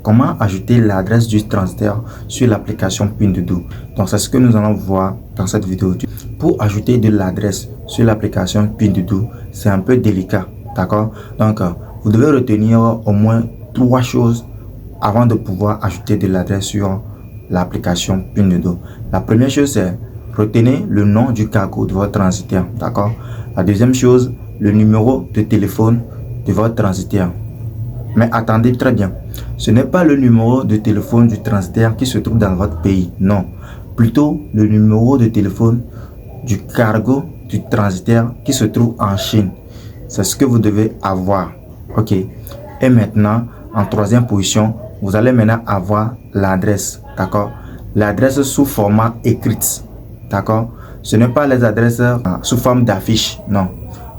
Comment ajouter l'adresse du transitaire sur l'application Pinduoduo? Donc c'est ce que nous allons voir dans cette vidéo. Pour ajouter de l'adresse sur l'application Pinduoduo, c'est un peu délicat, d'accord? Donc vous devez retenir au moins 3 choses avant de pouvoir ajouter de l'adresse sur l'application Pinduoduo. La première chose, c'est retenez le nom du cargo de votre transitaire, d'accord? La deuxième chose, le numéro de téléphone de votre transitaire. Mais attendez très bien, ce n'est pas le numéro de téléphone du transitaire qui se trouve dans votre pays, non. Plutôt le numéro de téléphone du cargo du transitaire qui se trouve en Chine. C'est ce que vous devez avoir, ok. Et maintenant, en troisième position, vous allez maintenant avoir l'adresse, d'accord. L'adresse sous format écrite, d'accord. Ce n'est pas les adresses sous forme d'affiche, non.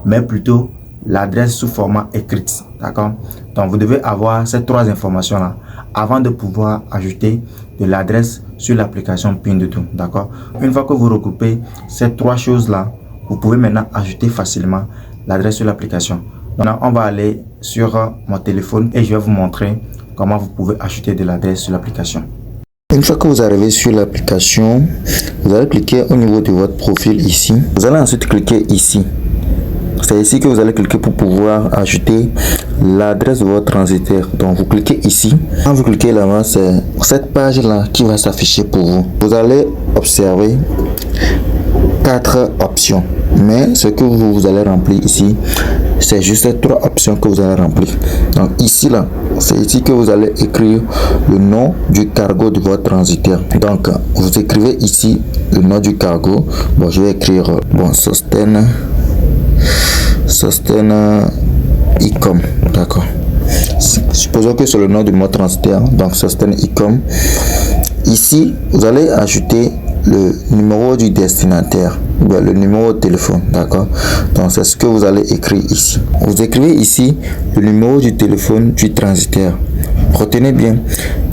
Mais plutôt l'adresse sous format écrite, d'accord. Donc vous devez avoir ces 3 informations là avant de pouvoir ajouter de l'adresse sur l'application Pinduoduo, d'accord. Une fois que vous regroupez ces 3 choses là, vous pouvez maintenant ajouter facilement l'adresse sur l'application. Maintenant on va aller sur mon téléphone et je vais vous montrer comment vous pouvez ajouter de l'adresse sur l'application. Une fois que vous arrivez sur l'application, vous allez cliquer au niveau de votre profil ici. Vous allez ensuite cliquer ici. C'est ici que vous allez cliquer pour pouvoir ajouter l'adresse de votre transitaire. Donc vous cliquez ici. Quand vous cliquez là-bas, c'est cette page là qui va s'afficher pour vous. Vous allez observer 4 options. Mais ce que vous allez remplir ici, c'est juste 3 options que vous allez remplir. Donc ici là, c'est ici que vous allez écrire le nom du cargo de votre transitaire. Donc vous écrivez ici le nom du cargo. Bon, je vais écrire Sustain Ecom, d'accord. Supposons que c'est le nom de mon transitaire, donc Sustain Ecom. Ici, vous allez ajouter le numéro du destinataire, le numéro de téléphone, d'accord. Donc c'est ce que vous allez écrire ici. Vous écrivez ici le numéro du téléphone du transitaire. Retenez bien,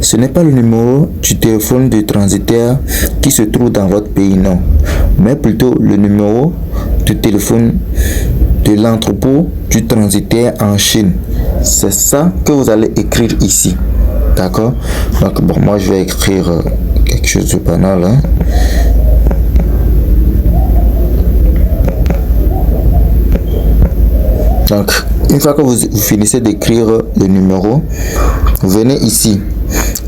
ce n'est pas le numéro du téléphone du transitaire qui se trouve dans votre pays, non, mais plutôt le numéro du téléphone de l'entrepôt du transitaire en Chine. C'est ça que vous allez écrire ici, d'accord. Donc bon, moi je vais écrire quelque chose de banal, hein. Donc une fois que vous finissez d'écrire le numéro, vous venez ici.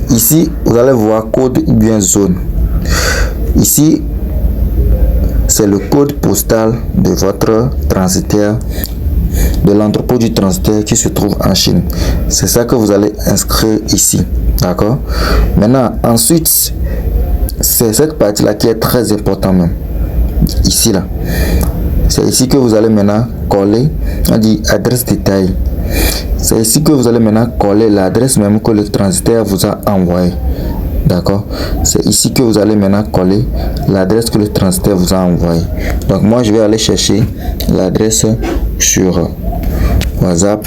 Ici vous allez voir code ou bien zone. Ici c'est le code postal de votre transitaire, de l'entrepôt du transitaire qui se trouve en Chine. C'est ça que vous allez inscrire ici, d'accord. Maintenant ensuite, c'est cette partie là qui est très importante même. Ici là, c'est ici que vous allez maintenant coller, on dit adresse détail. C'est ici que vous allez maintenant coller l'adresse même que le transitaire vous a envoyé, d'accord. C'est ici que vous allez maintenant coller l'adresse que le transitaire vous a envoyé. Donc moi je vais aller chercher l'adresse sur WhatsApp.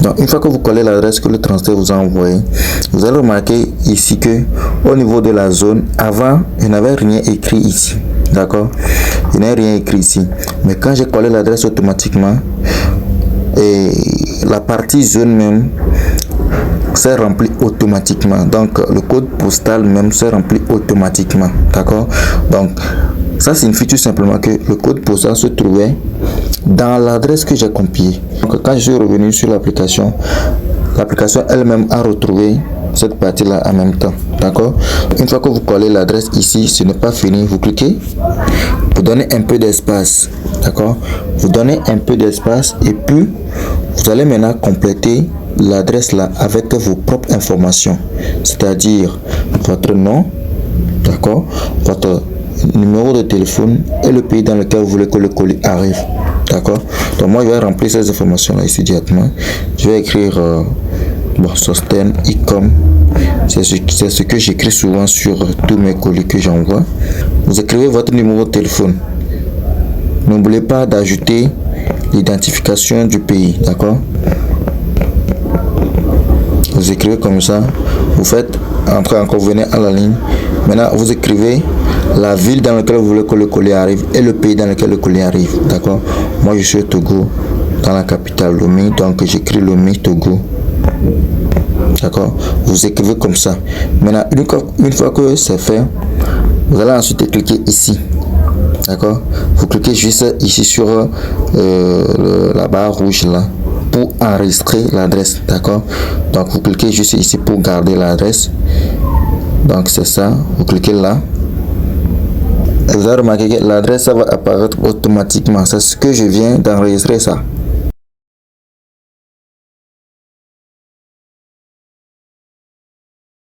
Donc une fois que vous collez l'adresse que le transitaire vous a envoyé, vous allez remarquer ici que au niveau de la zone, avant je n'avais rien écrit ici, d'accord. Je n'ai rien écrit ici, mais quand j'ai collé l'adresse automatiquement, et la partie zone même s'est rempli automatiquement. Donc le code postal même s'est rempli automatiquement, d'accord. Donc ça signifie tout simplement que le code postal se trouvait dans l'adresse que j'ai copiée. Donc quand je suis revenu sur l'application elle-même a retrouvé cette partie là en même temps, d'accord. Une fois que vous collez l'adresse ici, ce n'est pas fini, vous cliquez, vous donnez un peu d'espace, d'accord. Vous donnez un peu d'espace et puis vous allez maintenant compléter l'adresse là avec vos propres informations, c'est-à-dire votre nom, d'accord, votre numéro de téléphone et le pays dans lequel vous voulez que le colis arrive, d'accord. Donc moi je vais remplir ces informations là ici directement. Je vais écrire Sustain Ecom. C'est ce que j'écris souvent sur tous mes colis que j'envoie. Vous écrivez votre numéro de téléphone. N'oubliez pas d'ajouter l'identification du pays, d'accord. Vous écrivez comme ça, vous faites entrer encore, vous venez à la ligne. Maintenant vous écrivez la ville dans laquelle vous voulez que le colis arrive et le pays dans lequel le colis arrive, d'accord. Moi je suis au Togo, dans la capitale Lomé, donc j'écris Lomé, Togo. D'accord, vous écrivez comme ça. Maintenant, une fois que c'est fait, vous allez ensuite cliquer ici. D'accord, vous cliquez juste ici sur la barre rouge là pour enregistrer l'adresse. D'accord, donc vous cliquez juste ici pour garder l'adresse. Donc c'est ça, vous cliquez là. Et vous allez remarquer que l'adresse va apparaître automatiquement. C'est ce que je viens d'enregistrer ça.